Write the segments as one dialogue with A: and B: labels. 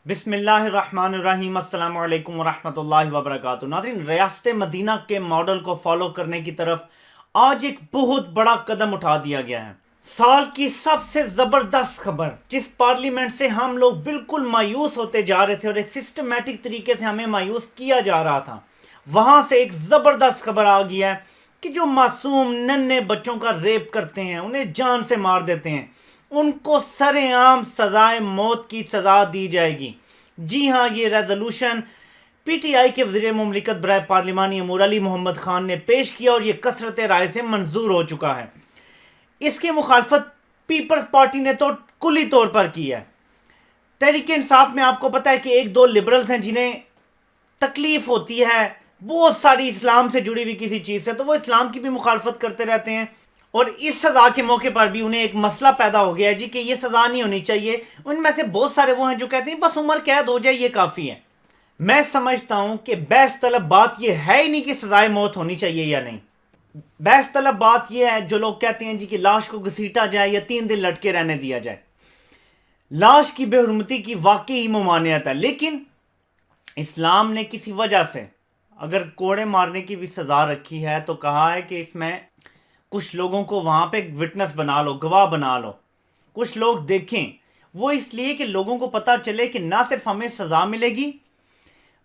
A: بسم اللہ الرحمن الرحیم۔ السلام علیکم ورحمۃ اللہ وبرکاتہ۔ ناظرین، ریاست مدینہ کے ماڈل کو فالو کرنے کی طرف آج ایک بہت بڑا قدم اٹھا دیا گیا ہے۔ سال کی سب سے زبردست خبر جس پارلیمنٹ سے ہم لوگ بالکل مایوس ہوتے جا رہے تھے اور ایک سسٹمیٹک طریقے سے ہمیں مایوس کیا جا رہا تھا، وہاں سے ایک زبردست خبر آ گیا ہے کہ جو معصوم ننھے بچوں کا ریپ کرتے ہیں، انہیں جان سے مار دیتے ہیں، ان کو سر عام سزائے موت کی سزا دی جائے گی۔ جی ہاں، یہ ریزولوشن پی ٹی آئی کے وزیر مملکت برائے پارلیمانی امور علی محمد خان نے پیش کیا اور یہ کثرت رائے سے منظور ہو چکا ہے۔ اس کی مخالفت پیپلز پارٹی نے تو کلی طور پر کی ہے۔ تحریک انصاف میں آپ کو پتہ ہے کہ ایک دو لبرلز ہیں جنہیں تکلیف ہوتی ہے بہت ساری اسلام سے جڑی ہوئی کسی چیز سے، تو وہ اسلام کی بھی مخالفت کرتے رہتے ہیں، اور اس سزا کے موقع پر بھی انہیں ایک مسئلہ پیدا ہو گیا ہے جی کہ یہ سزا نہیں ہونی چاہیے۔ ان میں سے بہت سارے وہ ہیں جو کہتے ہیں بس عمر قید ہو جائے یہ کافی ہے۔ میں سمجھتا ہوں کہ بحث طلب بات یہ ہے ہی نہیں کہ سزائے موت ہونی چاہیے یا نہیں۔ بحث طلب بات یہ ہے جو لوگ کہتے ہیں جی کہ لاش کو گھسیٹا جائے یا 3 دن لٹکے رہنے دیا جائے۔ لاش کی بے حرمتی کی واقعی ممانعت ہے، لیکن اسلام نے کسی وجہ سے اگر کوڑے مارنے کی بھی سزا رکھی ہے تو کہا ہے کہ اس میں کچھ لوگوں کو وہاں پہ وٹنس بنا لو، گواہ بنا لو، کچھ لوگ دیکھیں۔ وہ اس لیے کہ لوگوں کو پتہ چلے کہ نہ صرف ہمیں سزا ملے گی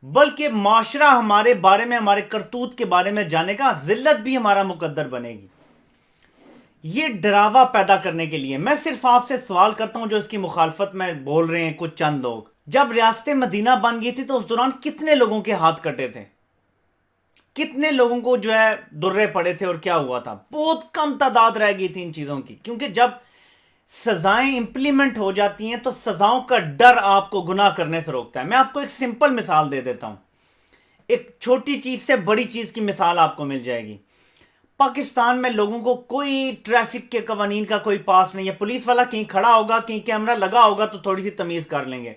A: بلکہ معاشرہ ہمارے بارے میں، ہمارے کرتوت کے بارے میں جانے گا، ذلت بھی ہمارا مقدر بنے گی۔ یہ ڈراوا پیدا کرنے کے لیے میں صرف آپ سے سوال کرتا ہوں جو اس کی مخالفت میں بول رہے ہیں کچھ چند لوگ، جب ریاست مدینہ بن گئی تھی تو اس دوران کتنے لوگوں کے ہاتھ کٹے تھے، کتنے لوگوں کو جو ہے درے پڑے تھے، اور کیا ہوا تھا؟ بہت کم تعداد رہ گئی تھی ان چیزوں کی، کیونکہ جب سزائیں امپلیمنٹ ہو جاتی ہیں تو سزاؤں کا ڈر آپ کو گناہ کرنے سے روکتا ہے۔ میں آپ کو ایک سمپل مثال دے دیتا ہوں، ایک چھوٹی چیز سے بڑی چیز کی مثال آپ کو مل جائے گی۔ پاکستان میں لوگوں کو کوئی ٹریفک کے قوانین کا کوئی پاس نہیں ہے، پولیس والا کہیں کھڑا ہوگا، کہیں کیمرہ لگا ہوگا تو تھوڑی سی تمیز کر لیں گے۔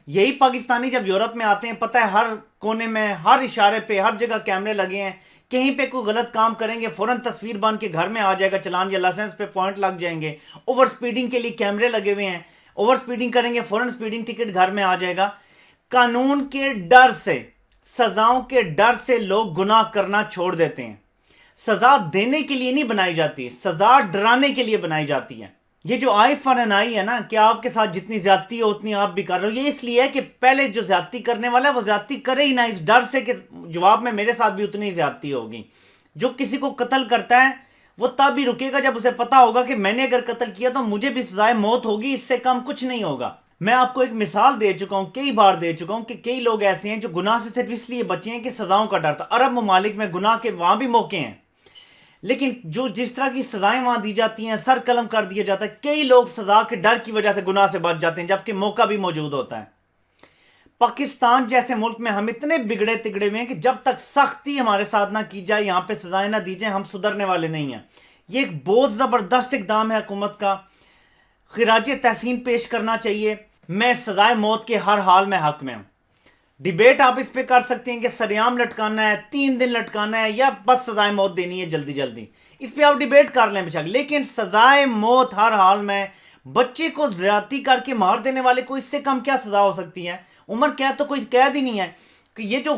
A: یہی پاکستانی جب یورپ میں آتے ہیں، پتہ ہے ہر کونے میں، ہر اشارے پہ، ہر جگہ کیمرے لگے ہیں، کہیں پہ کوئی غلط کام کریں گے فوراً تصویر بن کے گھر میں آ جائے گا، چلان یا لائسنس پہ پوائنٹ لگ جائیں گے۔ اوور سپیڈنگ کے لیے کیمرے لگے ہوئے ہیں، اوور سپیڈنگ کریں گے فوراً سپیڈنگ ٹکٹ گھر میں آ جائے گا۔ قانون کے ڈر سے، سزاؤں کے ڈر سے لوگ گناہ کرنا چھوڑ دیتے ہیں۔ سزا دینے کے لیے نہیں بنائی جاتی، سزا ڈرانے کے لیے بنائی جاتی ہے۔ یہ جو آئی فار این آئی ہے نا، کہ آپ کے ساتھ جتنی زیادتی ہو اتنی آپ بھی کر رہے ہو، یہ اس لیے ہے کہ پہلے جو زیادتی کرنے والا ہے وہ زیادتی کرے ہی نہ، اس ڈر سے کہ جواب میں میرے ساتھ بھی اتنی زیادتی ہوگی۔ جو کسی کو قتل کرتا ہے وہ تب ہی رکے گا جب اسے پتا ہوگا کہ میں نے اگر قتل کیا تو مجھے بھی سزائے موت ہوگی، اس سے کم کچھ نہیں ہوگا۔ میں آپ کو ایک مثال دے چکا ہوں، کئی بار دے چکا ہوں، کہ کئی لوگ ایسے ہیں جو گناہ سے صرف اس لیے بچے ہیں کہ سزاؤں کا ڈر تھا۔ عرب ممالک میں گناہ کے وہاں بھی موقع ہیں، لیکن جو جس طرح کی سزائیں وہاں دی جاتی ہیں، سر قلم کر دیا جاتا ہے، کئی لوگ سزا کے ڈر کی وجہ سے گناہ سے بچ جاتے ہیں جبکہ موقع بھی موجود ہوتا ہے۔ پاکستان جیسے ملک میں ہم اتنے بگڑے تگڑے ہوئے ہیں کہ جب تک سختی ہمارے ساتھ نہ کی جائے، یہاں پہ سزائیں نہ دی جائیں، ہم سدھرنے والے نہیں ہیں۔ یہ ایک بہت زبردست اقدام ہے حکومت کا، خراج تحسین پیش کرنا چاہیے۔ میں سزائے موت کے ہر حال میں حق میں ہوں۔ ڈیبیٹ آپ اس پہ کر سکتے ہیں کہ سریعام لٹکانا ہے، 3 دن لٹکانا ہے، یا بس سزائے موت دینی ہے جلدی جلدی، اس پہ آپ ڈیبیٹ کر لیں بے شک، لیکن سزائے موت ہر حال میں۔ بچے کو زیادتی کر کے مار دینے والے کو اس سے کم کیا سزا ہو سکتی ہے؟ عمر قید تو کوئی قید ہی نہیں ہے۔ کہ یہ جو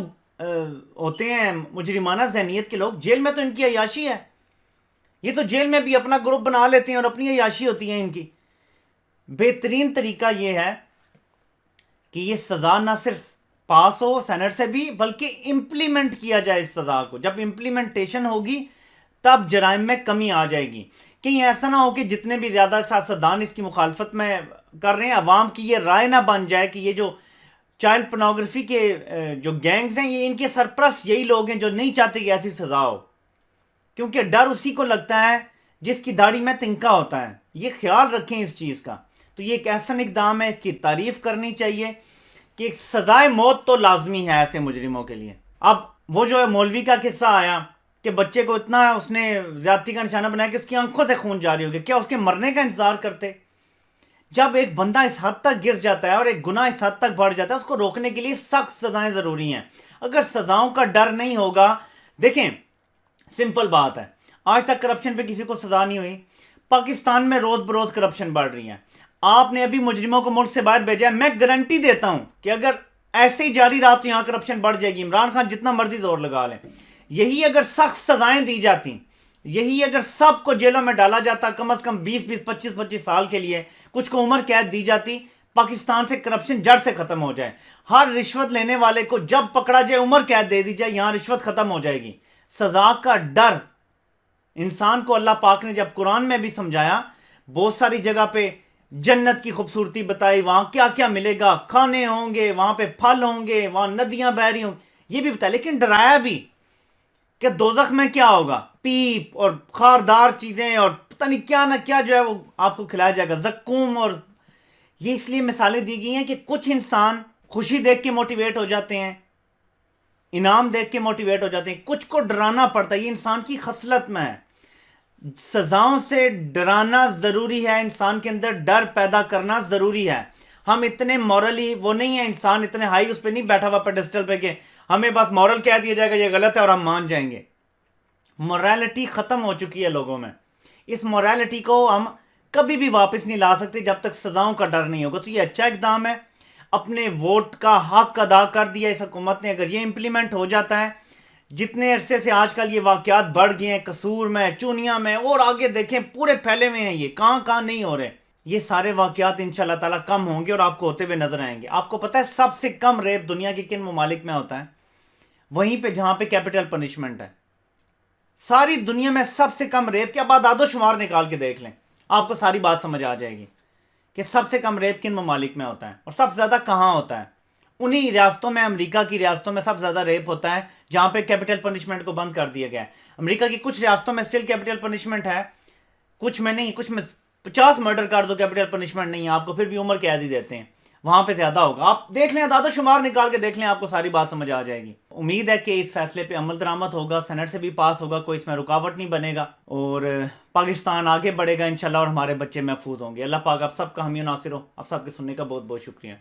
A: ہوتے ہیں مجرمانہ ذہنیت کے لوگ، جیل میں تو ان کی عیاشی ہے، یہ تو جیل میں بھی اپنا گروپ بنا لیتے ہیں اور اپنی عیاشی ہوتی ہے ان کی۔ بہترین طریقہ یہ ہے کہ یہ سزا نہ صرف پاس ہو سینٹ سے بھی، بلکہ امپلیمنٹ کیا جائے اس سزا کو۔ جب امپلیمنٹیشن ہوگی تب جرائم میں کمی آ جائے گی۔ کہیں ایسا نہ ہو کہ جتنے بھی زیادہ سیاستدان اس کی مخالفت میں کر رہے ہیں، عوام کی یہ رائے نہ بن جائے کہ یہ جو چائلڈ پورنوگرافی کے جو گینگز ہیں، یہ ان کے سرپرست یہی لوگ ہیں جو نہیں چاہتے کہ ایسی سزا ہو، کیونکہ ڈر اسی کو لگتا ہے جس کی داڑھی میں تنکا ہوتا ہے۔ یہ خیال رکھیں اس چیز کا۔ تو یہ ایک احسن اقدام ہے، اس کی تعریف کرنی چاہیے کہ سزائے موت تو لازمی ہے ایسے مجرموں کے لیے۔ اب وہ جو ہے مولوی کا قصہ آیا کہ بچے کو اتنا اس نے زیادتی کا نشانہ بنایا کہ اس کی آنکھوں سے خون جاری ہو گیا، کیا اس کے مرنے کا انتظار کرتے؟ جب ایک بندہ اس حد تک گر جاتا ہے اور ایک گناہ اس حد تک بڑھ جاتا ہے، اس کو روکنے کے لیے سخت سزائیں ضروری ہیں۔ اگر سزاؤں کا ڈر نہیں ہوگا، دیکھیں سمپل بات ہے، آج تک کرپشن پہ کسی کو سزا نہیں ہوئی، پاکستان میں روز بروز کرپشن بڑھ رہی ہے۔ آپ نے ابھی مجرموں کو ملک سے باہر بھیجا ہے. میں گارنٹی دیتا ہوں کہ اگر ایسے ہی جاری رہا تو یہاں کرپشن بڑھ جائے گی. عمران خان جتنا مرضی زور لگا لیں, یہی اگر سخت سزائیں دی جاتی, یہی اگر سب کو جیلوں میں ڈالا جاتا کم از کم 20 25 سال کے لیے, کچھ کو عمر قید دی جاتی, پاکستان سے کرپشن جڑ سے ختم ہو جائے. ہر رشوت لینے والے کو جب پکڑا جائے عمر قید دے دی جائے, یہاں رشوت ختم ہو جائے گی. سزا کا ڈر انسان کو اللہ پاک نے جب قرآن میں بھی سمجھایا, بہت ساری جگہ پہ جنت کی خوبصورتی بتائی, وہاں کیا کیا ملے گا, کھانے ہوں گے, وہاں پہ پھل ہوں گے, وہاں ندیاں بہ رہی ہوں, یہ بھی بتایا, لیکن ڈرایا بھی کہ دوزخ میں کیا ہوگا, پیپ اور خاردار چیزیں اور پتہ نہیں کیا نہ کیا جو ہے وہ آپ کو کھلایا جائے گا, زقوم. اور یہ اس لیے مثالیں دی گئی ہیں کہ کچھ انسان خوشی دیکھ کے موٹیویٹ ہو جاتے ہیں, انعام دیکھ کے موٹیویٹ ہو جاتے ہیں, کچھ کو ڈرانا پڑتا ہے, یہ انسان کی خصلت میں ہے. سزاؤں سے ڈرانا ضروری ہے, انسان کے اندر ڈر پیدا کرنا ضروری ہے. ہم اتنے مورلی وہ نہیں ہیں, انسان اتنے ہائی اس پہ نہیں بیٹھا ہوا پیڈسٹل پہ کہ ہمیں بس مورل کہہ دیا جائے گا یہ غلط ہے اور ہم مان جائیں گے. مورالٹی ختم ہو چکی ہے لوگوں میں. اس مورالٹی کو ہم کبھی بھی واپس نہیں لا سکتے جب تک سزاؤں کا ڈر نہیں ہوگا. تو یہ اچھا اقدام ہے, اپنے ووٹ کا حق ادا کر دیا اس حکومت نے. اگر یہ امپلیمنٹ ہو جاتا ہے, جتنے عرصے سے آج کل یہ واقعات بڑھ گئے ہیں, قصور میں, چونیاں میں, اور آگے دیکھیں پورے پھیلے ہوئے ہیں, یہ کہاں نہیں ہو رہے, یہ سارے واقعات انشاءاللہ تعالیٰ کم ہوں گے اور آپ کو ہوتے ہوئے نظر آئیں گے. آپ کو پتہ ہے سب سے کم ریپ دنیا کے کن ممالک میں ہوتا ہے؟ وہیں پہ جہاں پہ کیپٹل پنشمنٹ ہے. ساری دنیا میں سب سے کم ریپ کے, اب اعداد و شمار نکال کے دیکھ لیں, آپ کو ساری بات سمجھ آ جائے گی کہ سب سے کم ریپ کن ممالک میں ہوتا ہے اور سب سے زیادہ کہاں ہوتا ہے. انہی ریاستوں میں, امریکہ کی ریاستوں میں سب سے زیادہ ریپ ہوتا ہے جہاں پہ کیپٹل پنشمنٹ کو بند کر دیا گیا ہے. امریکہ کی کچھ ریاستوں میں اسٹل کیپٹل پنشمنٹ ہے, کچھ میں نہیں, کچھ میں 50 مرڈر کر دو کیپٹل پنشمنٹ نہیں ہے, آپ کو پھر بھی عمر قید ہی دیتے ہیں. وہاں پہ زیادہ ہوگا. آپ دیکھ لیں, اعداد و شمار نکال کے دیکھ لیں, آپ کو ساری بات سمجھ آ جائے گی. امید ہے کہ اس فیصلے پہ عمل درآمد ہوگا, سینٹ سے بھی پاس ہوگا, کوئی اس میں رکاوٹ نہیں بنے گا اور پاکستان آگے بڑھے گا انشاءاللہ, اور ہمارے بچے محفوظ ہوں گے. اللہ پاک آپ سب کا حامی و ناصر ہو. آپ سب کے سننے کا بہت بہت شکریہ.